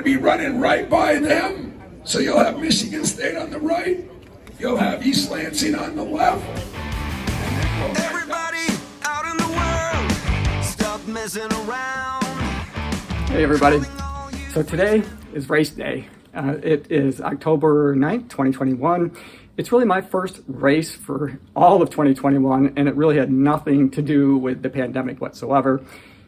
be running right by them. So you'll have Michigan State on the right, you'll have East Lansing on the left. Everybody out in the world, stop messing around. Hey everybody, so today is race day. It is October 9th, 2021. It's really my first race for all of 2021, and it really had nothing to do with the pandemic whatsoever.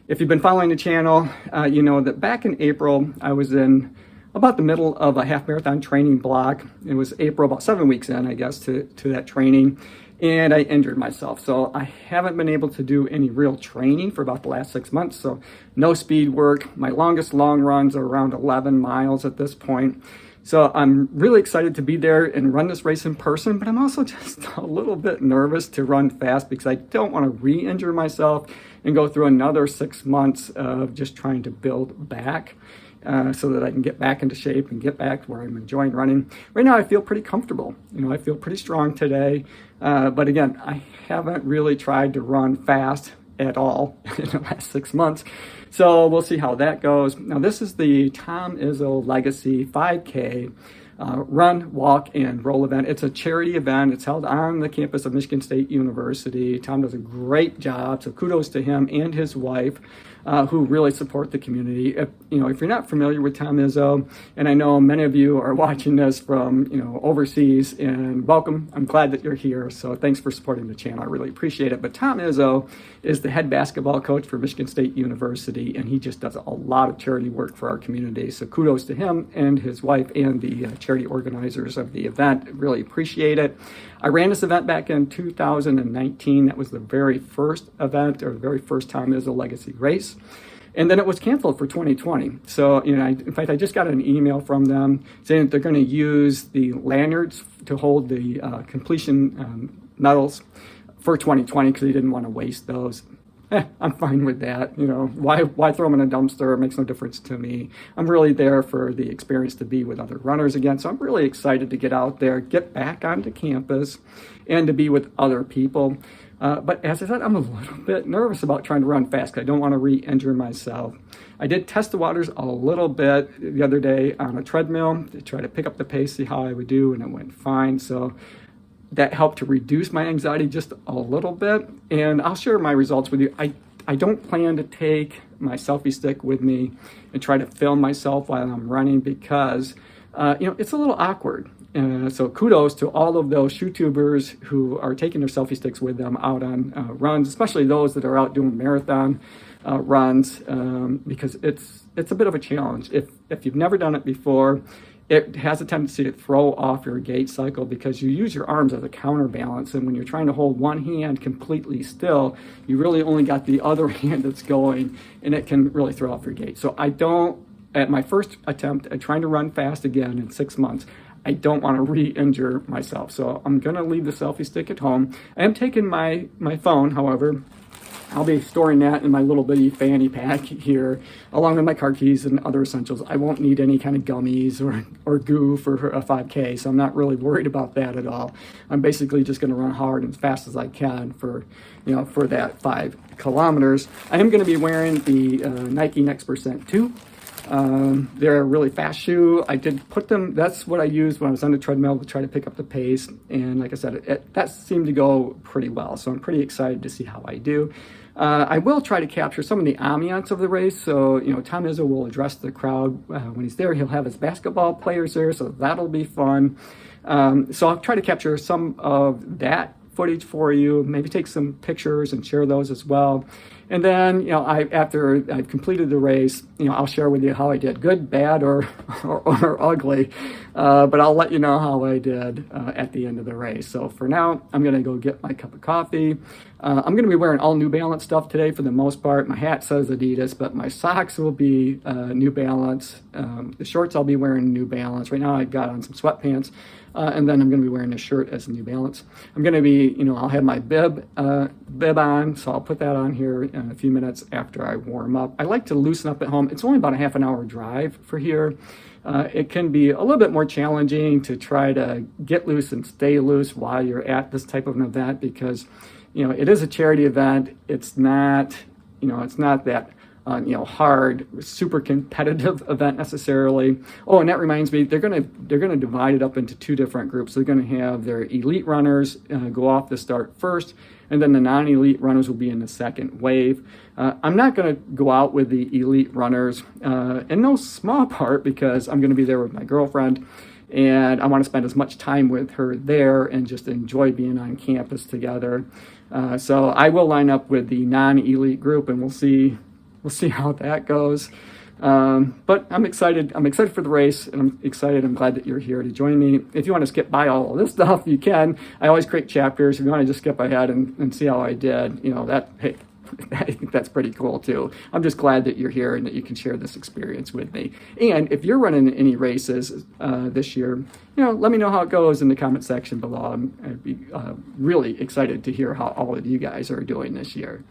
If you've been following the channel, you know that back in April, I was in about the middle of a half marathon training block. It was April, about 7 weeks in, I guess, to that training, and I injured myself. So I haven't been able to do any real training for about the last 6 months, so no speed work. My longest long runs are around 11 miles at this point. So I'm really excited to be there and run this race in person, but I'm also just a little bit nervous to run fast because I don't want to re-injure myself and go through another 6 months of just trying to build back so that I can get back into shape and get back to where I'm enjoying running. Right now I feel pretty comfortable. You know, I feel pretty strong today, but again, I haven't really tried to run fast at all in the last 6 months. So we'll see how that goes. Now this is the Tom Izzo Legacy 5K run, walk, and roll event. It's a charity event. It's held on the campus of Michigan State University. Tom does a great job, so kudos to him and his wife, who really support the community. If you're not familiar with Tom Izzo, and I know many of you are watching this from overseas, and welcome. I'm glad that you're here. So thanks for supporting the channel. I really appreciate it. But Tom Izzo is the head basketball coach for Michigan State University, and he just does a lot of charity work for our community. So kudos to him and his wife and the charity organizers of the event. Really appreciate it. I ran this event back in 2019. That was the very first event, or the very first Tom Izzo Legacy race. And then it was canceled for 2020. So, in fact, I just got an email from them saying that they're going to use the lanyards to hold the completion medals for 2020 because they didn't want to waste those. I'm fine with that. Why throw them in a dumpster? It makes no difference to me. I'm really there for the experience to be with other runners again. So I'm really excited to get out there, get back onto campus, and to be with other people. But as I said, I'm a little bit nervous about trying to run fast because I don't want to re-injure myself. I did test the waters a little bit the other day on a treadmill to try to pick up the pace, see how I would do, and it went fine. So that helped to reduce my anxiety just a little bit, and I'll share my results with you. I don't plan to take my selfie stick with me and try to film myself while I'm running because, it's a little awkward. So kudos to all of those YouTubers who are taking their selfie sticks with them out on runs, especially those that are out doing marathon runs, because it's a bit of a challenge. If you've never done it before, it has a tendency to throw off your gait cycle because you use your arms as a counterbalance. And when you're trying to hold one hand completely still, you really only got the other hand that's going, and it can really throw off your gait. So at my first attempt at trying to run fast again in 6 months, I don't want to re-injure myself. So I'm going to leave the selfie stick at home. I am taking my phone, however. I'll be storing that in my little bitty fanny pack here, along with my car keys and other essentials. I won't need any kind of gummies or goo for a 5K, so I'm not really worried about that at all. I'm basically just going to run hard and as fast as I can for that 5 kilometers. I am going to be wearing the Nike Next Percent 2. They're a really fast shoe. I did put them, that's what I used when I was on the treadmill to try to pick up the pace. And like I said, that seemed to go pretty well. So I'm pretty excited to see how I do. I will try to capture some of the ambiance of the race. So, Tom Izzo will address the crowd when he's there. He'll have his basketball players there, so that'll be fun. So I'll try to capture some of that footage for you, maybe take some pictures and share those as well. And then, after I've completed the race, I'll share with you how I did, good, bad, or ugly. But I'll let you know how I did at the end of the race. So for now, I'm going to go get my cup of coffee. I'm going to be wearing all New Balance stuff today for the most part. My hat says Adidas, but my socks will be New Balance. The shorts I'll be wearing New Balance. Right now I've got on some sweatpants. And then I'm going to be wearing a shirt as New Balance. I'm going to be, I'll have my bib on, so I'll put that on here in a few minutes after I warm up. I like to loosen up at home. It's only about a half an hour drive for here. It can be a little bit more challenging to try to get loose and stay loose while you're at this type of an event because, it is a charity event. It's not, it's not that hard, super competitive event necessarily. Oh, and that reminds me, they're gonna divide it up into two different groups. They're gonna have their elite runners go off the start first, and then the non-elite runners will be in the second wave. I'm not gonna go out with the elite runners in no small part because I'm gonna be there with my girlfriend, and I want to spend as much time with her there and just enjoy being on campus together. So I will line up with the non-elite group, and we'll see how that goes. But I'm excited. I'm excited for the race, and I'm excited. I'm glad that you're here to join me. If you want to skip by all of this stuff, you can. I always create chapters. If you want to just skip ahead and see how I did, hey, I think that's pretty cool too. I'm just glad that you're here and that you can share this experience with me. And if you're running any races this year, let me know how it goes in the comment section below. I'd be really excited to hear how all of you guys are doing this year.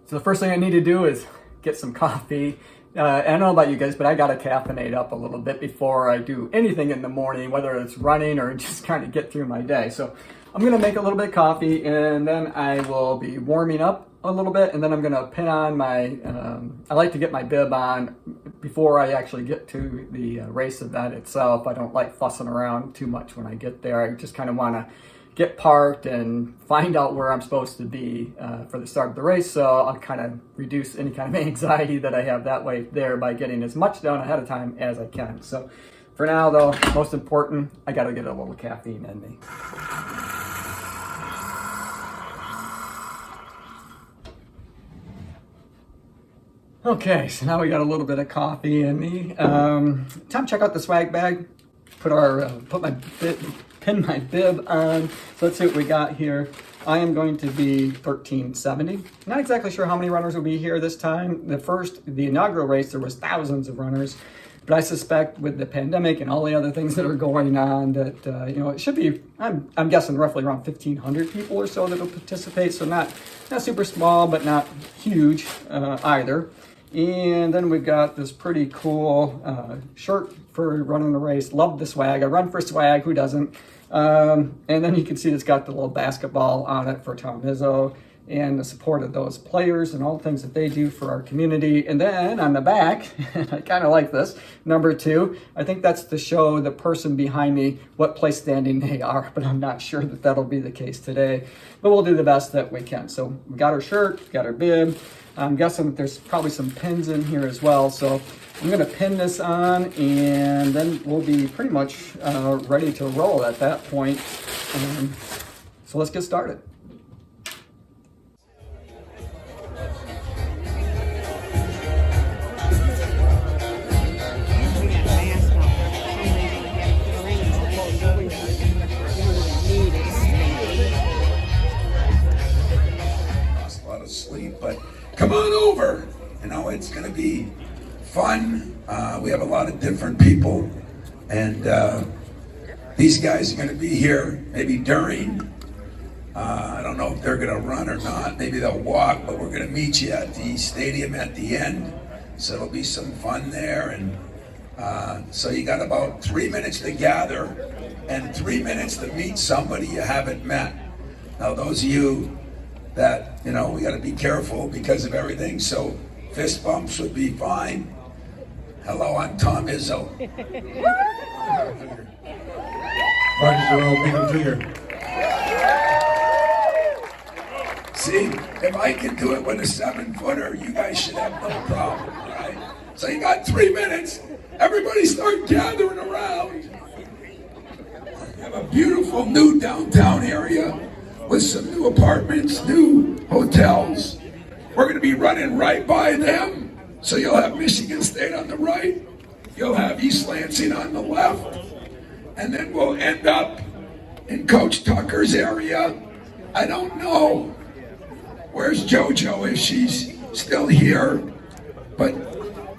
So the first thing I need to do is get some coffee. I don't know about you guys, but I got to caffeinate up a little bit before I do anything in the morning, whether it's running or just kind of get through my day. So I'm going to make a little bit of coffee, and then I will be warming up a little bit, and then I'm going to pin on my, I like to get my bib on before I actually get to the race event itself. I don't like fussing around too much when I get there. I just kind of want to get parked and find out where I'm supposed to be for the start of the race. So I'll kind of reduce any kind of anxiety that I have that way there by getting as much done ahead of time as I can. So for now though, most important, I got to get a little caffeine in me. Okay, so now we got a little bit of coffee in me. Time to check out the swag bag. Pin my bib on. So let's see what we got here. I am going to be 1370. Not exactly sure how many runners will be here this time. The inaugural race, there was thousands of runners, but I suspect with the pandemic and all the other things that are going on that, it should be, I'm guessing roughly around 1,500 people or so that will participate. So not super small, but not huge either. And then we've got this pretty cool shirt for running the race. Love the swag. I run for swag. Who doesn't? And then you can see it's got the little basketball on it for Tom Izzo and the support of those players and all the things that they do for our community. And then on the back, I kind of like this, number 2. I think that's to show the person behind me what place standing they are, but I'm not sure that that'll be the case today. But we'll do the best that we can. So we got our shirt, we got our bib. I'm guessing that there's probably some pins in here as well. So I'm going to pin this on, and then we'll be pretty much ready to roll at that point. So let's get started. Lost a lot of sleep, but come on over. It's going to be fun. We have a lot of different people, and these guys are going to be here maybe during. I don't know if they're going to run or not. Maybe they'll walk, but we're going to meet you at the stadium at the end. So it'll be some fun there. And so you got about 3 minutes to gather and 3 minutes to meet somebody you haven't met. Now, those of you that, we got to be careful because of everything. So fist bumps would be fine. Hello, I'm Tom Izzo. See, if I can do it with a 7-footer, you guys should have no problem, all right? So you got 3 minutes. Everybody start gathering around. We have a beautiful new downtown area with some new apartments, new hotels. We're going to be running right by them. So you'll have Michigan State on the right, you'll have East Lansing on the left, and then we'll end up in Coach Tucker's area. I don't know where's JoJo, if she's still here, but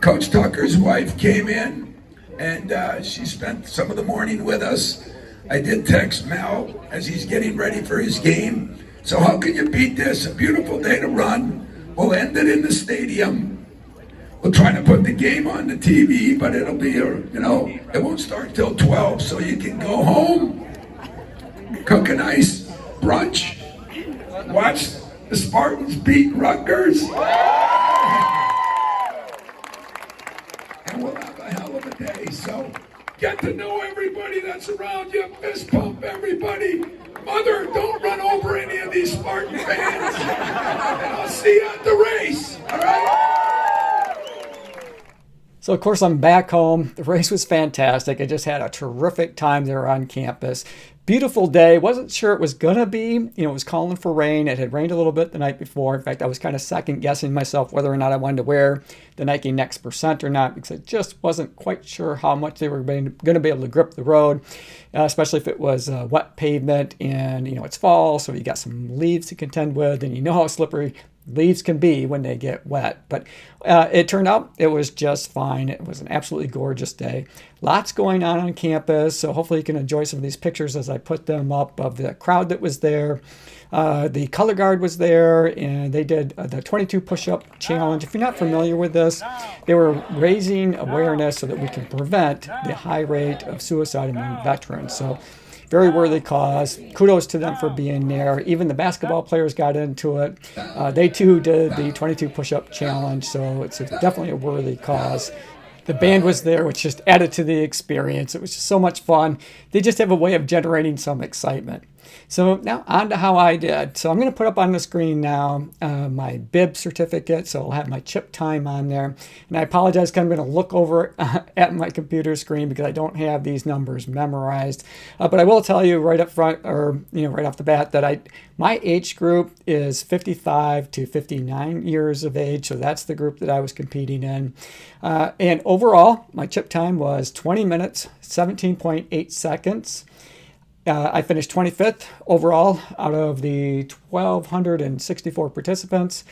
Coach Tucker's wife came in and she spent some of the morning with us. I did text Mel as he's getting ready for his game. So how can you beat this? A beautiful day to run. We'll end it in the stadium. We'll try to put the game on the TV, but it'll be, it won't start till 12, so you can go home, cook a nice brunch, watch the Spartans beat Rutgers. and we'll have a hell of a day. So get to know everybody that's around you. Fist pump everybody. Mother, don't run over any of these Spartan fans. And I'll see you at the race. All right? So of course I'm back home. The race was fantastic. I just had a terrific time there on campus. Beautiful day. Wasn't sure it was gonna be. It was calling for rain. It had rained a little bit the night before. In fact, I was kind of second guessing myself whether or not I wanted to wear the Nike Next Percent or not, because I just wasn't quite sure how much they were going to be able to grip the road, especially if it was wet pavement and it's fall, so you got some leaves to contend with, and you know how slippery leaves can be when they get wet. But it turned out it was just fine. It was an absolutely gorgeous day. Lots going on campus, so hopefully you can enjoy some of these pictures as I put them up of the crowd that was there. The color guard was there, and they did the 22 push-up challenge. If you're not familiar with this, they were raising awareness so that we can prevent the high rate of suicide among veterans. So very worthy cause. Kudos to them for being there. Even the basketball players got into it. They too did the 22 push-up challenge, so it's definitely a worthy cause. The band was there, which just added to the experience. It was just so much fun. They just have a way of generating some excitement. So now on to how I did. So I'm going to put up on the screen now my bib certificate. So I'll have my chip time on there. And I apologize because I'm going to look over at my computer screen because I don't have these numbers memorized. But I will tell you right up front, or right off the bat, that my age group is 55 to 59 years of age. So that's the group that I was competing in. And overall, my chip time was 20 minutes, 17.8 seconds. I finished 25th overall out of the 1,264 participants.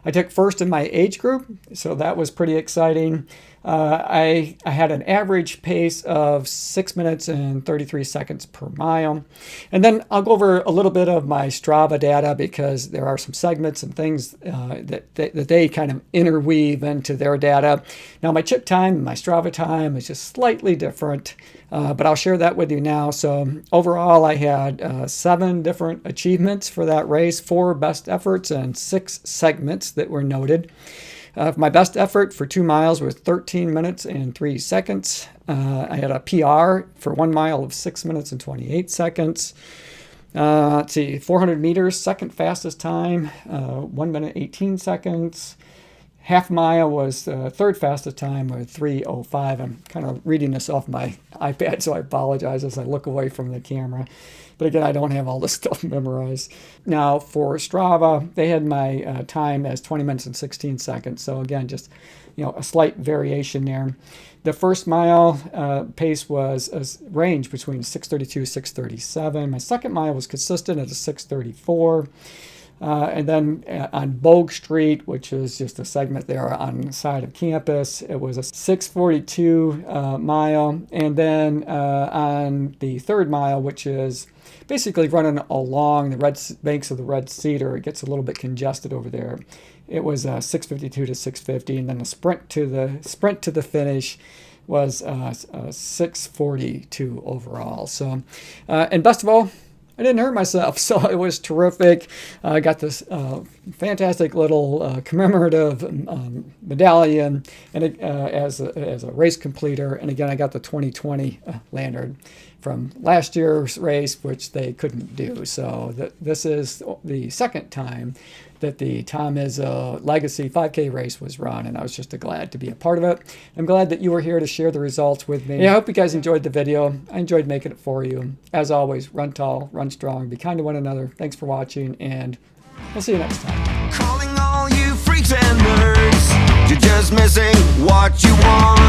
I took first in my age group, so that was pretty exciting. I had an average pace of 6 minutes and 33 seconds per mile. And then I'll go over a little bit of my Strava data because there are some segments and things that they kind of interweave into their data. Now my chip time, my Strava time is just slightly different, but I'll share that with you now. So overall I had 7 different achievements for that race, 4 best efforts and 6 segments that were noted. My best effort for 2 miles was 13 minutes and 3 seconds. I had a PR for 1 mile of 6 minutes and 28 seconds. Let's see, 400 meters, second fastest time, 1 minute 18 seconds. Half mile was the third fastest time with 3:05. I'm kind of reading this off my iPad, so I apologize as I look away from the camera. But again, I don't have all this stuff memorized. Now for Strava, they had my time as 20 minutes and 16 seconds. So again, just a slight variation there. The first mile pace was a range between 6:32 and 6:37. My second mile was consistent at a 6:34. And then on Bogue Street, which is just a segment there on the side of campus, it was a 6:42 mile. And then on the third mile, which is basically running along the banks of the Red Cedar, it gets a little bit congested over there. It was 6:52 to 6:50, and then the sprint to the finish was 6:42 overall. So, and best of all, I didn't hurt myself, so it was terrific. I got this fantastic little commemorative medallion, and as a race completer. And again, I got the 2020 lanyard from last year's race, which they couldn't do. So this is the second time that the Tom Izzo Legacy 5K race was run, and I was just glad to be a part of it. I'm glad that you were here to share the results with me. Yeah, I hope you guys enjoyed the video. I enjoyed making it for you. As always, run tall, run strong, be kind to one another. Thanks for watching, and we'll see you next time. Calling all you freaks and nerds, you're just missing what you want.